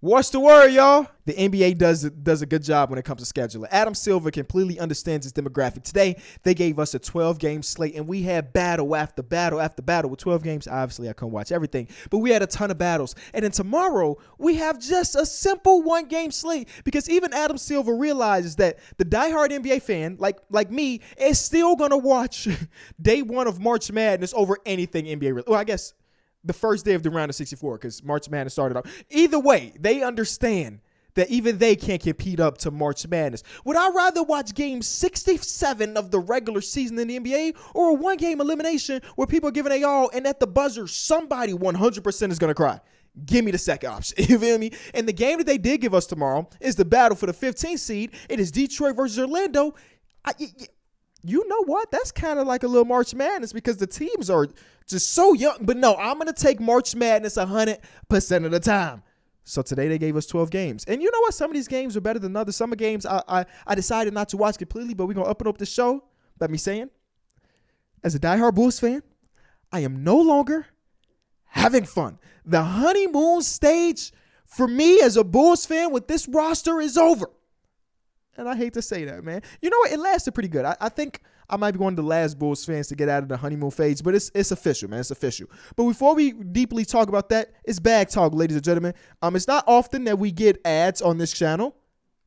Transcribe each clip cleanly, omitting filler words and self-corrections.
What's the word, y'all? The NBA does a good job when it comes to scheduling. Adam Silver completely understands his demographic. Today, they gave us a 12-game slate, and we had battle after battle after battle. With 12 games, obviously, I couldn't watch everything, but we had a ton of battles. And then tomorrow, we have just a simple one-game slate because even Adam Silver realizes that the diehard NBA fan, like me, is still going to watch day one of March Madness over anything NBA. Well, I guess the first day of the round of 64 because March Madness started off. Either way, they understand that even they can't compete up to March Madness. Would I rather watch game 67 of the regular season in the NBA or a one-game elimination where people are giving a all and at the buzzer, somebody 100% is going to cry? Give me the second option. You feel me? And the game that they did give us tomorrow is the battle for the 15th seed. It is Detroit versus Orlando. You know what? That's kind of like a little March Madness because the teams are just so young. But no, I'm going to take March Madness 100% of the time. So today they gave us 12 games. And you know what? Some of these games are better than others. Some of the games I decided not to watch completely, but we're going to up the show by me saying, as a diehard Bulls fan, I am no longer having fun. The honeymoon stage for me as a Bulls fan with this roster is over. And I hate to say that, man. You know what? It lasted pretty good. I think I might be one of the last Bulls fans to get out of the honeymoon phase, but it's official, man. It's official. But before we deeply talk about that, it's bag talk, ladies and gentlemen. It's not often that we get ads on this channel,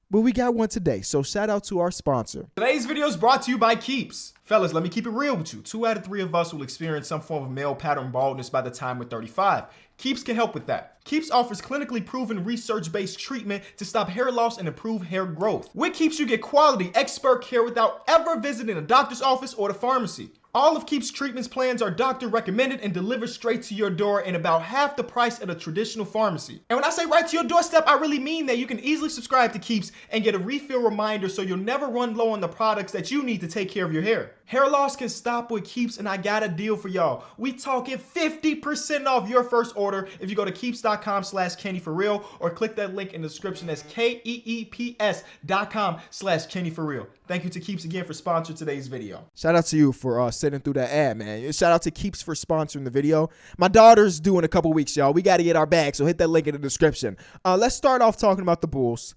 but we got one today. So shout out to our sponsor. Today's video is brought to you by Keeps. Fellas, let me keep it real with you. 2 out of 3 of us will experience some form of male pattern baldness by the time we're 35. Keeps can help with that. Keeps offers clinically proven research-based treatment to stop hair loss and improve hair growth. With Keeps, you get quality expert care without ever visiting a doctor's office or the pharmacy. All of Keeps treatments plans are doctor recommended and delivered straight to your door in about half the price at a traditional pharmacy. And when I say right to your doorstep, I really mean that you can easily subscribe to Keeps and get a refill reminder so you'll never run low on the products that you need to take care of your hair. Hair loss can stop with Keeps, and I got a deal for y'all. We talking 50% off your first order if you go to keeps.com/KennyForReal or click that link in the description. That's KEEPS.com/KennyForReal. Thank you to Keeps again for sponsoring today's video. Shout out to you for sitting through that ad, man. Shout out to Keeps for sponsoring the video. My daughter's due in a couple weeks, y'all. We got to get our bag, so hit that link in the description. Let's start off talking about the Bulls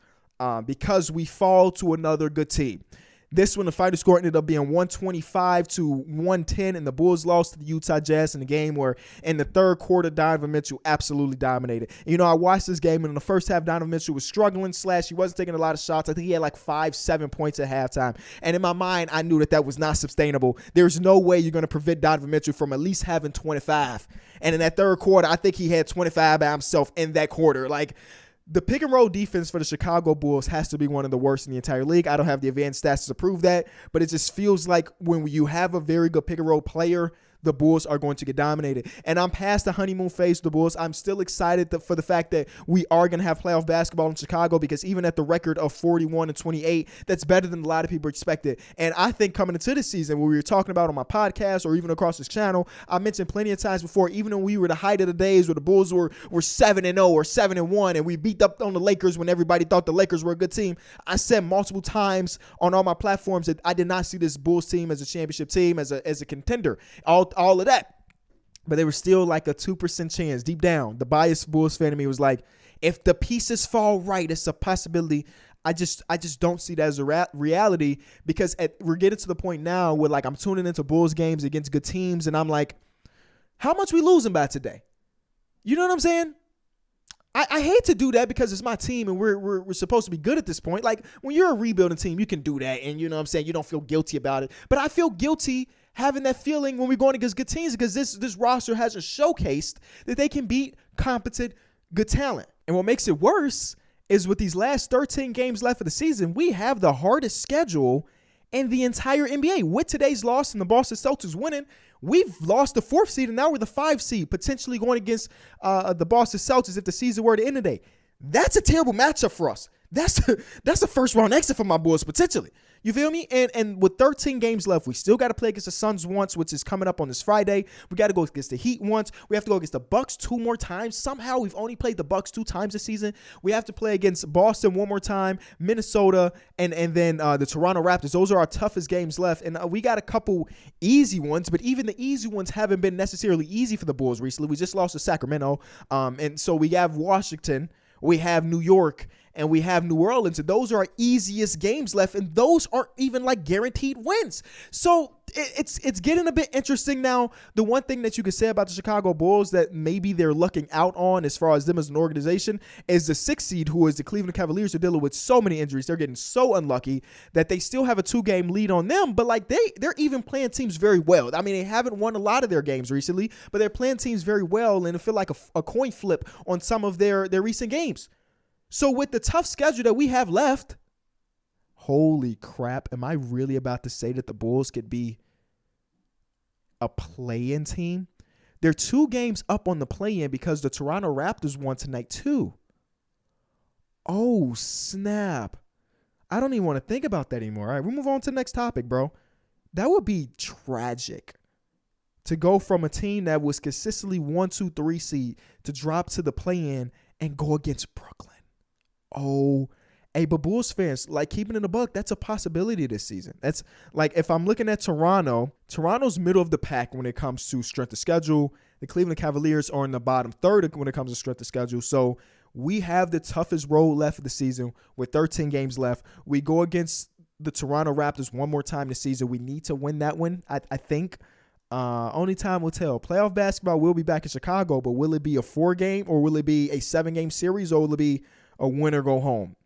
because we fall to another good team. This one, the final score ended up being 125-110, and the Bulls lost to the Utah Jazz in the game where in the third quarter, Donovan Mitchell absolutely dominated. And, you know, I watched this game, and in the first half, Donovan Mitchell was struggling, he wasn't taking a lot of shots. I think he had like 5-7 points at halftime. And in my mind, I knew that was not sustainable. There's no way you're going to prevent Donovan Mitchell from at least having 25. And in that third quarter, I think he had 25 by himself in that quarter. Like, the pick and roll defense for the Chicago Bulls has to be one of the worst in the entire league. I don't have the advanced stats to prove that, but it just feels like when you have a very good pick and roll player, the Bulls are going to get dominated. And I'm past the honeymoon phase of the Bulls. I'm still excited for the fact that we are going to have playoff basketball in Chicago because even at the record of 41-28, that's better than a lot of people expected. And I think coming into this season, when we were talking about on my podcast or even across this channel, I mentioned plenty of times before, even when we were the height of the days where the Bulls were 7-0 or 7-1 and we beat up on the Lakers when everybody thought the Lakers were a good team, I said multiple times on all my platforms that I did not see this Bulls team as a championship team, as a contender. All of that, but they were still like a 2% chance deep down. The biased Bulls fan of me was like, if the pieces fall right, it's a possibility. I just don't see that as a reality because we're getting to the point now where like I'm tuning into Bulls games against good teams and I'm like, how much we losing by today? You know what I'm saying? I hate to do that because it's my team and we're supposed to be good at this point. Like when you're a rebuilding team, you can do that and you know what I'm saying, you don't feel guilty about it. But I feel guilty having that feeling when we're going against good teams because this roster hasn't showcased that they can beat competent, good talent. And what makes it worse is with these last 13 games left of the season, we have the hardest schedule in the entire NBA. With today's loss and the Boston Celtics winning, we've lost the 4th seed and now we're the 5th seed, potentially going against the Boston Celtics if the season were to end today. That's a terrible matchup for us. That's a first round exit for my Bulls potentially. You feel me? And with 13 games left, we still got to play against the Suns once, which is coming up on this Friday. We got to go against the Heat once. We have to go against the Bucks 2 more times. Somehow we've only played the Bucks 2 times this season. We have to play against Boston 1 more time, Minnesota, and then the Toronto Raptors. Those are our toughest games left. And we got a couple easy ones, but even the easy ones haven't been necessarily easy for the Bulls recently. We just lost to Sacramento. And so we have Washington, We have New York and we have New Orleans, and those are our easiest games left, and those aren't even like guaranteed wins. So it's getting a bit interesting now. The one thing that you could say about the Chicago Bulls that maybe they're lucking out on as far as them as an organization is the 6th seed, who is the Cleveland Cavaliers, are dealing with so many injuries. They're getting so unlucky that they still have a 2-game lead on them, but like they're even playing teams very well. I mean, they haven't won a lot of their games recently, but they're playing teams very well, and it feel like a coin flip on some of their recent games. So with the tough schedule that we have left, holy crap, am I really about to say that the Bulls could be a play-in team? They're 2 games up on the play-in because the Toronto Raptors won tonight too. Oh, snap. I don't even want to think about that anymore. All right, we move on to the next topic, bro. That would be tragic to go from a team that was consistently 1, 2, 3 seed to drop to the play-in and go against Brooklyn. Oh, hey, but Bulls fans, like, keeping it a buck, that's a possibility this season. That's like, if I'm looking at Toronto's middle of the pack when it comes to strength of schedule. The Cleveland Cavaliers are in the bottom third when it comes to strength of schedule. So we have the toughest road left of the season with 13 games left. We go against the Toronto Raptors one more time this season. We need to win that one, I think. Only time will tell. Playoff basketball will be back in Chicago, but will it be a 4-game or will it be a 7-game series, or will it be a win or go home?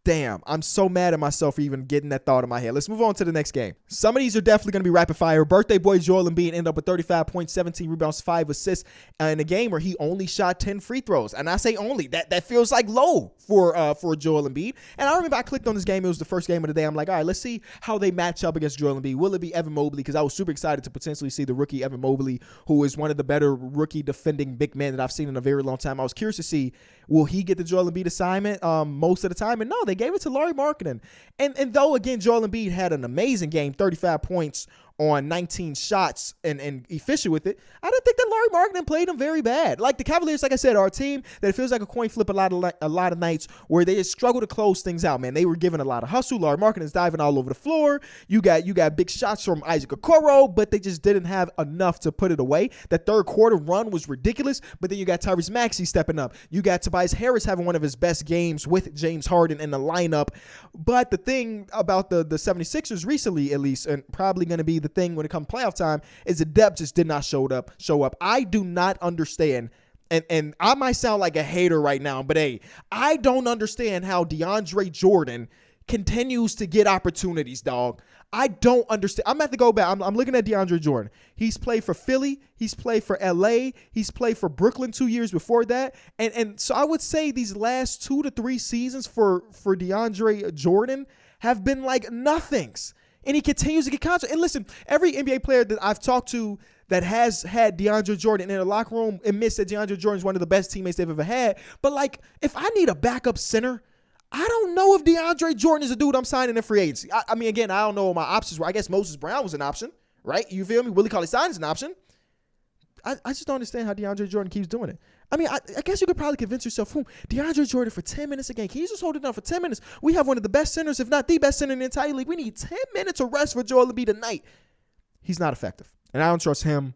Damn, I'm so mad at myself for even getting that thought in my head. Let's move on to the next game. Some of these are definitely going to be rapid fire. Birthday boy Joel Embiid ended up with 35 points, 17 rebounds, 5 assists in a game where he only shot 10 free throws. And I say only. That feels like low for Joel Embiid. And I remember I clicked on this game. It was the first game of the day. I'm like, all right, let's see how they match up against Joel Embiid. Will it be Evan Mobley? Because I was super excited to potentially see the rookie Evan Mobley, who is one of the better rookie defending big men that I've seen in a very long time. I was curious to see, will he get the Joel Embiid assignment most of the time? And no, they gave it to Larry Marketing. And though, again, Joel Embiid had an amazing game, 35 points on 19 shots and efficient with it, I didn't think that Larry Marketing played him very bad. Like, the Cavaliers, like I said, are a team that feels like a coin flip a lot of nights where they just struggle to close things out, man. They were given a lot of hustle. Larry Marketing is diving all over the floor. You got big shots from Isaac Okoro, but they just didn't have enough to put it away. That third quarter run was ridiculous, but then you got Tyrese Maxey stepping up. You got Tobias Harris having one of his best games with James Harden in the lineup. But the thing about the 76ers recently, at least, and probably going to be the thing when it comes playoff time, is the depth just did not show up. I do not understand, and I might sound like a hater right now, but hey, I don't understand how DeAndre Jordan continues to get opportunities, dog. I don't understand. I'm going to have to go back. I'm looking at DeAndre Jordan. He's played for Philly. He's played for LA. He's played for Brooklyn 2 years before that. And so I would say these last 2 to 3 seasons for DeAndre Jordan have been like nothings. And he continues to get contract. And listen, every NBA player that I've talked to that has had DeAndre Jordan in the locker room admits that DeAndre Jordan is one of the best teammates they've ever had. But, like, if I need a backup center, I don't know if DeAndre Jordan is a dude I'm signing in free agency. I mean, again, I don't know what my options were. I guess Moses Brown was an option, right? You feel me? Willie Cauley-Stein is an option. I just don't understand how DeAndre Jordan keeps doing it. I mean, I guess you could probably convince yourself, DeAndre Jordan for 10 minutes a game. Can you just hold it down for 10 minutes? We have one of the best centers, if not the best center in the entire league. We need 10 minutes of rest for Joel Embiid tonight. He's not effective. And I don't trust him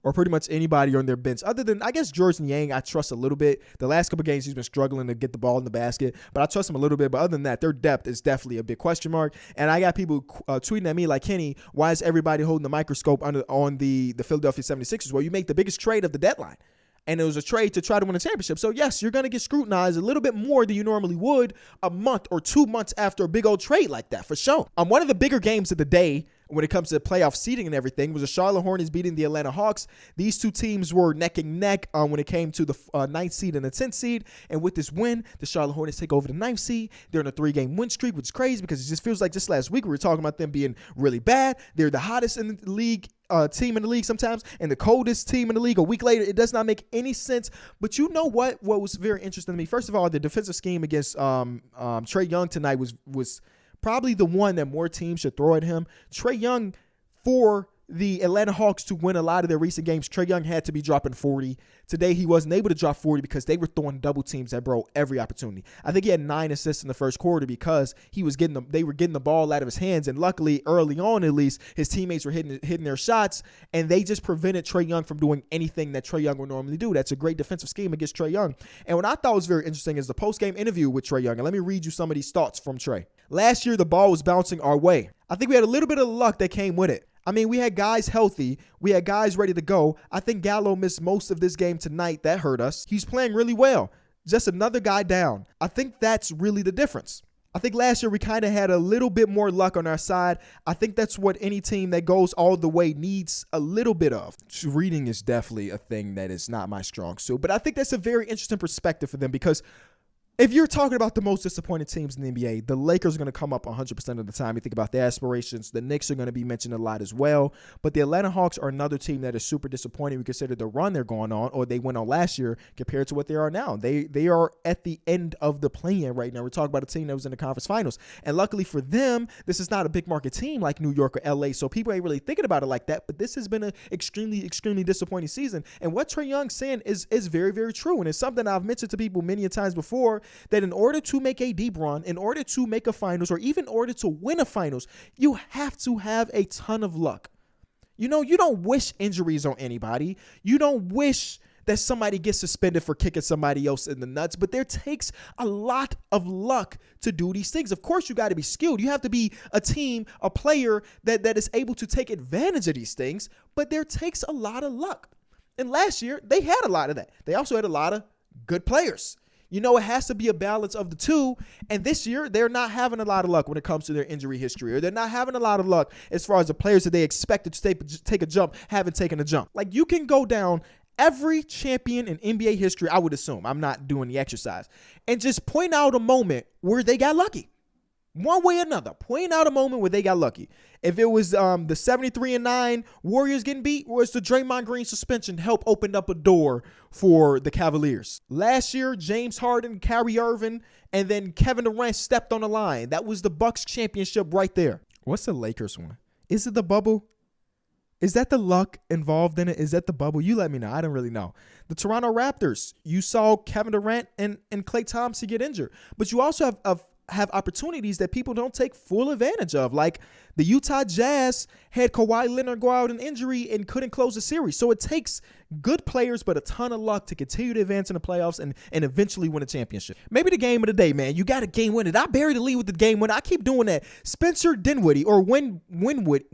or pretty much anybody on their bench other than, I guess, Jordan Yang I trust a little bit. The last couple games he's been struggling to get the ball in the basket, but I trust him a little bit. But other than that, their depth is definitely a big question mark. And I got people tweeting at me like, Kenny, why is everybody holding the microscope on the Philadelphia 76ers? Well, you make the biggest trade of the deadline. And it was a trade to try to win a championship. So, yes, you're going to get scrutinized a little bit more than you normally would a month or 2 months after a big old trade like that, for sure. One of the bigger games of the day when it comes to playoff seeding and everything was the Charlotte Hornets beating the Atlanta Hawks. These two teams were neck and neck when it came to the 9th seed and the 10th seed. And with this win, the Charlotte Hornets take over the 9th seed. They're in a 3-game win streak, which is crazy because it just feels like just last week we were talking about them being really bad. They're the hottest in the league. Team in the league sometimes, and the coldest team in the league a week later. It does not make any sense. But you know what was very interesting to me? First of all, the defensive scheme against Trae Young tonight was probably the one that more teams should throw at him. Trae Young, for the Atlanta Hawks to win a lot of their recent games, Trae Young had to be dropping 40. Today, he wasn't able to drop 40 because they were throwing double teams at bro every opportunity. I think he had 9 assists in the first quarter because they were getting the ball out of his hands. And luckily, early on at least, his teammates were hitting their shots, and they just prevented Trae Young from doing anything that Trae Young would normally do. That's a great defensive scheme against Trae Young. And what I thought was very interesting is the post-game interview with Trae Young. And let me read you some of these thoughts from Trae. Last year, the ball was bouncing our way. I think we had a little bit of luck that came with it. I mean, we had guys healthy. We had guys ready to go. I think Gallo missed most of this game tonight. That hurt us. He's playing really well. Just another guy down. I think that's really the difference. I think last year we kind of had a little bit more luck on our side. I think that's what any team that goes all the way needs a little bit of. Reading is definitely a thing that is not my strong suit, but I think that's a very interesting perspective for them because if you're talking about the most disappointed teams in the NBA, the Lakers are going to come up 100% of the time. You think about their aspirations. The Knicks are going to be mentioned a lot as well. But the Atlanta Hawks are another team that is super disappointing. We consider the run they're going on, or they went on last year, compared to what they are now. They are at the end of the play-in right now. We're talking about a team that was in the conference finals. And luckily for them, this is not a big market team like New York or LA, so people ain't really thinking about it like that. But this has been an extremely, extremely disappointing season. And what Trae Young's saying is very, very true. And it's something I've mentioned to people many a times before, that in order to make a deep run, in order to make a finals, or even in order to win a finals, you have to have a ton of luck. You know, you don't wish injuries on anybody. You don't wish that somebody gets suspended for kicking somebody else in the nuts, but there takes a lot of luck to do these things. Of course, you got to be skilled. You have to be a team, a player that is able to take advantage of these things, but there takes a lot of luck. And last year, they had a lot of that. They also had a lot of good players. You know, it has to be a balance of the two. And this year, they're not having a lot of luck when it comes to their injury history, or they're not having a lot of luck as far as the players that they expected to take a jump haven't taken a jump. Like, you can go down every champion in NBA history, I would assume, I'm not doing the exercise, and just point out a moment where they got lucky. One way or another, point out a moment where they got lucky. If it was the 73-9 Warriors getting beat, or it's the Draymond Green suspension help opened up a door for the Cavaliers. Last year, James Harden, Kyrie Irving, and then Kevin Durant stepped on the line. That was the Bucks championship right there. What's the Lakers one? Is it the bubble? Is that the luck involved in it? Is that the bubble? You let me know. I don't really know. The Toronto Raptors, you saw Kevin Durant and Klay Thompson get injured, but you also have opportunities that people don't take full advantage of. Like the Utah Jazz had Kawhi Leonard go out in injury and couldn't close the series. So it takes good players, but a ton of luck to continue to advance in the playoffs and eventually win a championship. Maybe the game of the day, man. You got a game winner. I bury the lead with the game winner. I keep doing that. Spencer Dinwiddie, or Winwiddie,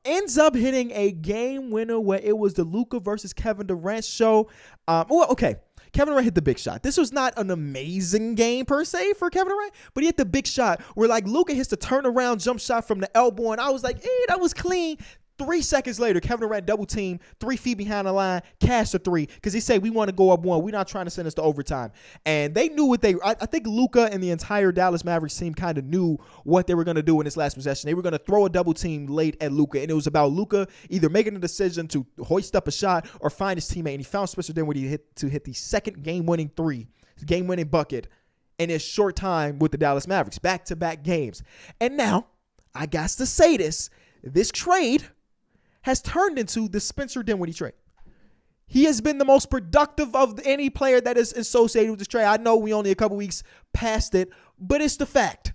ends up hitting a game winner where it was the Luka versus Kevin Durant show. Okay. Kevin Durant hit the big shot. This was not an amazing game per se for Kevin Durant, but he hit the big shot where like Luka hits the turnaround jump shot from the elbow, and I was like, hey, that was clean. 3 seconds later, Kevin Durant double team, 3 feet behind the line, cash a three, because he said, we want to go up one. We're not trying to send us to overtime. And they knew what I think Luka and the entire Dallas Mavericks team kind of knew what they were going to do in this last possession. They were going to throw a double team late at Luka, and it was about Luka either making a decision to hoist up a shot or find his teammate. And he found Spencer Dinwiddie to hit the second game-winning three, game-winning bucket in his short time with the Dallas Mavericks, back-to-back games. And now, I got to say this trade has turned into the Spencer Dinwiddie trade. He has been the most productive of any player that is associated with this trade. I know we only a couple weeks past it, but it's the fact.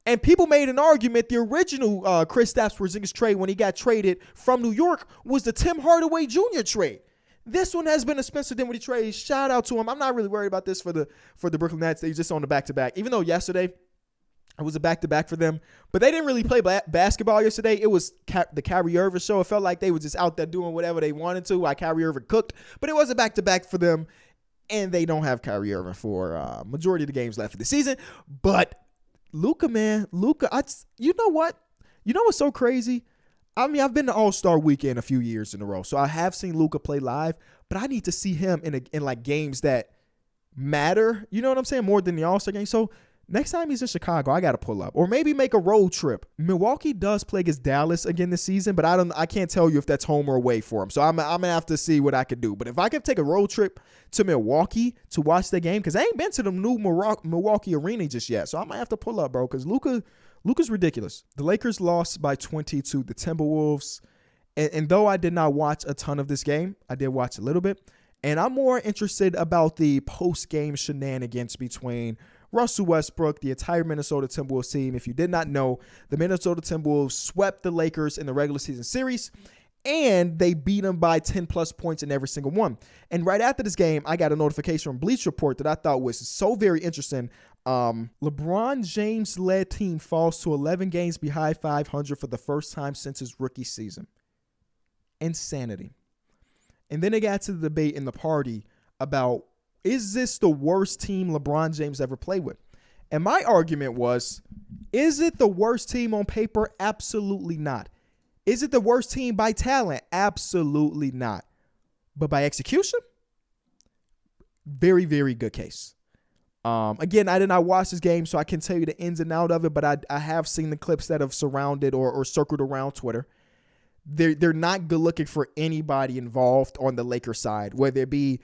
And people made an argument the original Kristaps Porzingis trade when he got traded from New York was the Tim Hardaway Jr. trade. This one has been a Spencer Dinwiddie trade. Shout out to him. I'm not really worried about this for the Brooklyn Nets. They just on the back-to-back. Even though yesterday it was a back-to-back for them. But they didn't really play basketball yesterday. It was the Kyrie Irving show. It felt like they were just out there doing whatever they wanted to while Kyrie Irving cooked. But it was a back-to-back for them. And they don't have Kyrie Irving for majority of the games left of the season. But Luka, man. Luka, you know what? You know what's so crazy? I mean, I've been to All-Star Weekend a few years in a row. So I have seen Luka play live. But I need to see him in like games that matter. You know what I'm saying? More than the All-Star game. So next time he's in Chicago, I got to pull up or maybe make a road trip. Milwaukee does play against Dallas again this season, but I can't tell you if that's home or away for him. So I'm going to have to see what I could do. But if I could take a road trip to Milwaukee to watch the game, because I ain't been to the new Milwaukee arena just yet. So I might have to pull up, bro, because Luka Luka's ridiculous. The Lakers lost by 20 to the Timberwolves. And though I did not watch a ton of this game, I did watch a little bit. And I'm more interested about the post-game shenanigans between Russell Westbrook, the entire Minnesota Timberwolves team. If you did not know, the Minnesota Timberwolves swept the Lakers in the regular season series, and they beat them by 10-plus points in every single one. And right after this game, I got a notification from Bleacher Report that I thought was so very interesting. LeBron James-led team falls to 11 games behind 500 for the first time since his rookie season. Insanity. And then they got to the debate in the party about, is this the worst team LeBron James ever played with? And my argument was, is it the worst team on paper? Absolutely not. Is it the worst team by talent? Absolutely not. But by execution? Very, very good case. Again, I did not watch this game, so I can tell you the ins and outs of it, but I have seen the clips that have surrounded or circled around Twitter. They're not good looking for anybody involved on the Lakers side, whether it be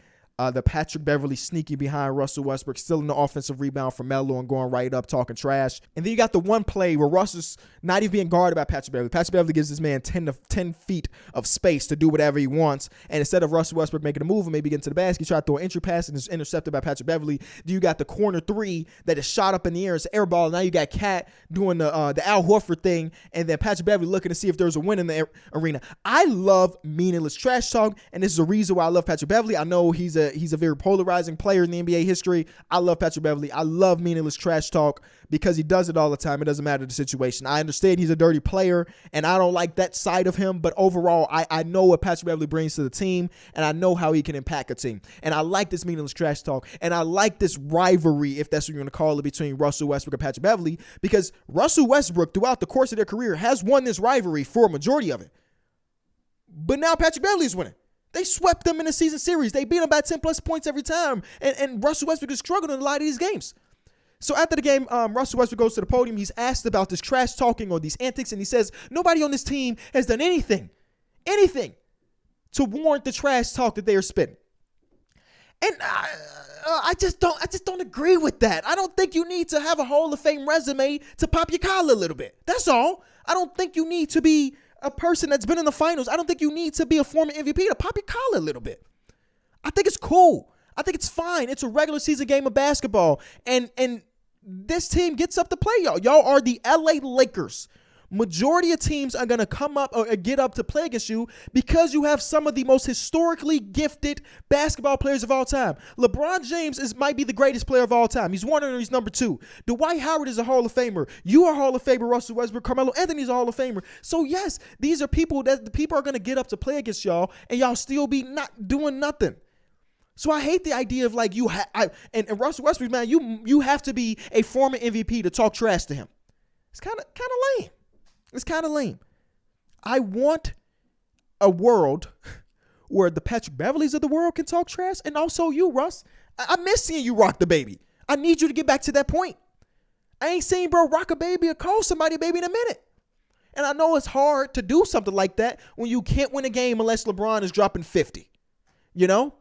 the Patrick Beverley sneaking behind Russell Westbrook, stealing the offensive rebound from Melo and going right up talking trash. And then you got the one play where Russ is not even being guarded by Patrick Beverley. Patrick Beverley gives this man 10 feet of space to do whatever he wants. And instead of Russell Westbrook making a move and maybe getting to the basket, he tried to throw an entry pass and is intercepted by Patrick Beverley. Then you got the corner three that is shot up in the air. It's an air ball. Now you got Cat doing the Al Horford thing. And then Patrick Beverley looking to see if there's a win in the arena. I love meaningless trash talk. And this is a reason why I love Patrick Beverley. I know he's a very polarizing player in the NBA history. I love Patrick Beverley. I love meaningless trash talk because he does it all the time. It doesn't matter the situation. I understand he's a dirty player, and I don't like that side of him, but overall, I know what Patrick Beverley brings to the team, and I know how he can impact a team. And I like this meaningless trash talk, and I like this rivalry, if that's what you're going to call it, between Russell Westbrook and Patrick Beverley, because Russell Westbrook, throughout the course of their career, has won this rivalry for a majority of it. But now Patrick Beverley is winning. They swept them in the season series. They beat them by 10-plus points every time. And Russell Westbrook is struggling in a lot of these games. So after the game, Russell Westbrook goes to the podium. He's asked about this trash talking or these antics, and he says, nobody on this team has done anything to warrant the trash talk that they are spitting. And I just don't agree with that. I don't think you need to have a Hall of Fame resume to pop your collar a little bit. That's all. I don't think you need to be a person that's been in the finals. I don't think you need to be a former MVP to pop your collar a little bit. I think it's cool. I think it's fine. It's a regular season game of basketball. And this team gets up to play y'all. Y'all are the LA Lakers. Majority of teams are going to come up or get up to play against you because you have some of the most historically gifted basketball players of all time. LeBron James might be the greatest player of all time. He's one or he's number two. Dwight Howard is a Hall of Famer. You are a Hall of Famer. Russell Westbrook, Carmelo Anthony's a Hall of Famer. So yes, these are people that the people are going to get up to play against y'all, and y'all still be not doing nothing. So I hate the idea of like and Russell Westbrook, man, you have to be a former MVP to talk trash to him. It's kind of lame. It's kind of lame. I want a world where the Patrick Beverleys of the world can talk trash, and also you, Russ. I miss seeing you rock the baby. I need you to get back to that point. I ain't seen bro rock a baby or call somebody a baby in a minute. And I know it's hard to do something like that when you can't win a game unless LeBron is dropping 50. You know?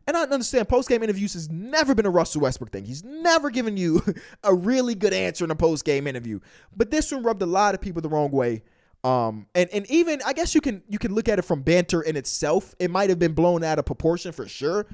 And I understand post-game interviews has never been a Russell Westbrook thing. He's never given you a really good answer in a post-game interview. But this one rubbed a lot of people the wrong way. And even, I guess you can look at it from banter in itself. It might have been blown out of proportion for sure.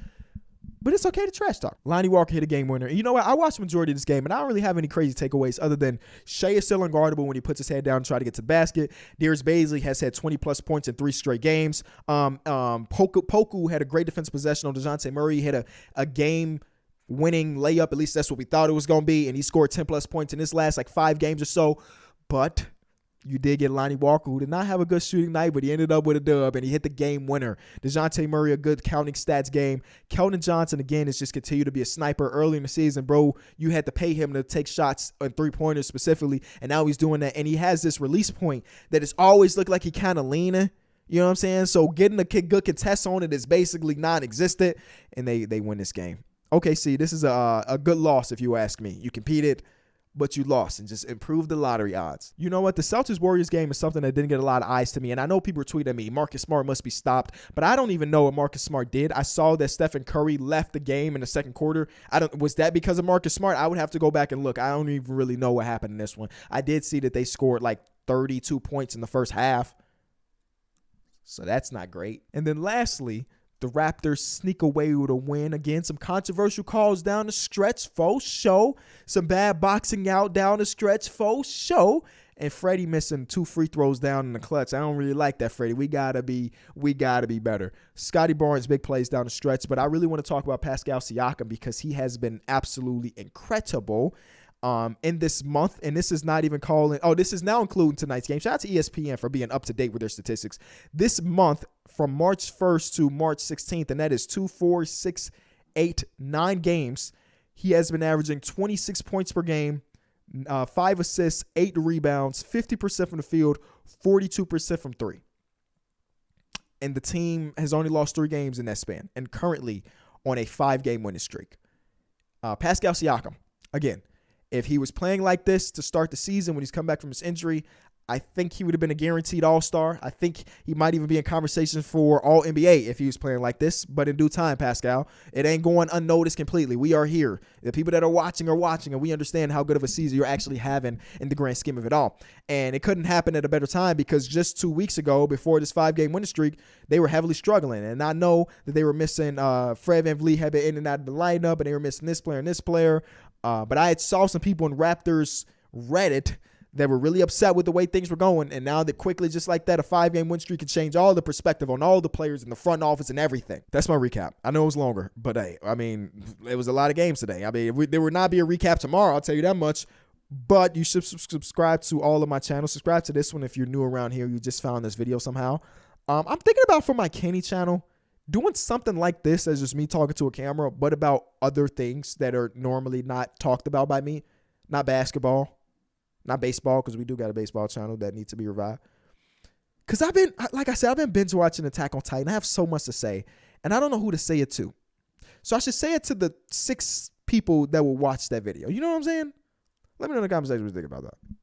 But it's okay to trash talk. Lonnie Walker hit a game winner. And you know what? I watched the majority of this game, and I don't really have any crazy takeaways other than Shea is still unguardable when he puts his head down and try to get to the basket. Darius Bazley has had 20-plus points in 3 straight games. Poku had a great defensive possession on DeJounte Murray. He had a game-winning layup. At least that's what we thought it was going to be. And he scored 10-plus points in his last, 5 games or so. But you did get Lonnie Walker, who did not have a good shooting night, but he ended up with a dub, and he hit the game winner. DeJounte Murray, a good counting stats game. Keldon Johnson, again, has just continued to be a sniper early in the season. Bro, you had to pay him to take shots on three-pointers specifically, and now he's doing that. And he has this release point that has always looked like he kind of leaning. You know what I'm saying? So getting a good contest on it is basically non-existent, and they win this game. Okay, see, this is a good loss if you ask me. You competed, but you lost and just improved the lottery odds. You know what? The Celtics-Warriors game is something that didn't get a lot of eyes to me, and I know people are tweeting at me, Marcus Smart must be stopped, but I don't even know what Marcus Smart did. I saw that Stephen Curry left the game in the second quarter. Was that because of Marcus Smart? I would have to go back and look. I don't even really know what happened in this one. I did see that they scored like 32 points in the first half, so that's not great. And then lastly, the Raptors sneak away with a win. Again, some controversial calls down the stretch, faux show. Some bad boxing out down the stretch, faux show. And Freddie missing 2 free throws down in the clutch. I don't really like that, Freddie. We gotta be better. Scotty Barnes, big plays down the stretch. But I really want to talk about Pascal Siakam because he has been absolutely incredible in this month. And this is not even this is now including tonight's game. Shout out to ESPN for being up to date with their statistics. This month, from March 1st to March 16th, and that is 2, 4, 6, 8, 9 games, he has been averaging 26 points per game, 5 assists, 8 rebounds, 50% from the field, 42% from 3. And the team has only lost 3 games in that span and currently on a 5-game winning streak. Pascal Siakam, again, if he was playing like this to start the season when he's come back from his injury, I think he would have been a guaranteed all-star. I think he might even be in conversation for All-NBA if he was playing like this. But in due time, Pascal, it ain't going unnoticed completely. We are here. The people that are watching, and we understand how good of a season you're actually having in the grand scheme of it all. And it couldn't happen at a better time because just 2 weeks ago, before this 5-game winning streak, they were heavily struggling. And I know that they were missing Fred VanVleet had been in and out of the lineup, and they were missing this player and this player. But I had saw some people in Raptors Reddit that were really upset with the way things were going. And now that quickly, just like that, a 5-game win streak can change all the perspective on all the players in the front office and everything. That's my recap. I know it was longer, but hey, I mean, it was a lot of games today. I mean, there will not be a recap tomorrow, I'll tell you that much. But you should subscribe to all of my channels. Subscribe to this one if you're new around here. You just found this video somehow. I'm thinking about for my Kenny channel, doing something like this as just me talking to a camera, but about other things that are normally not talked about by me. Not basketball. Not baseball, because we do got a baseball channel that needs to be revived. Because I've been binge watching Attack on Titan. I have so much to say, and I don't know who to say it to. So I should say it to the 6 people that will watch that video. You know what I'm saying? Let me know in the comment section what you think about that.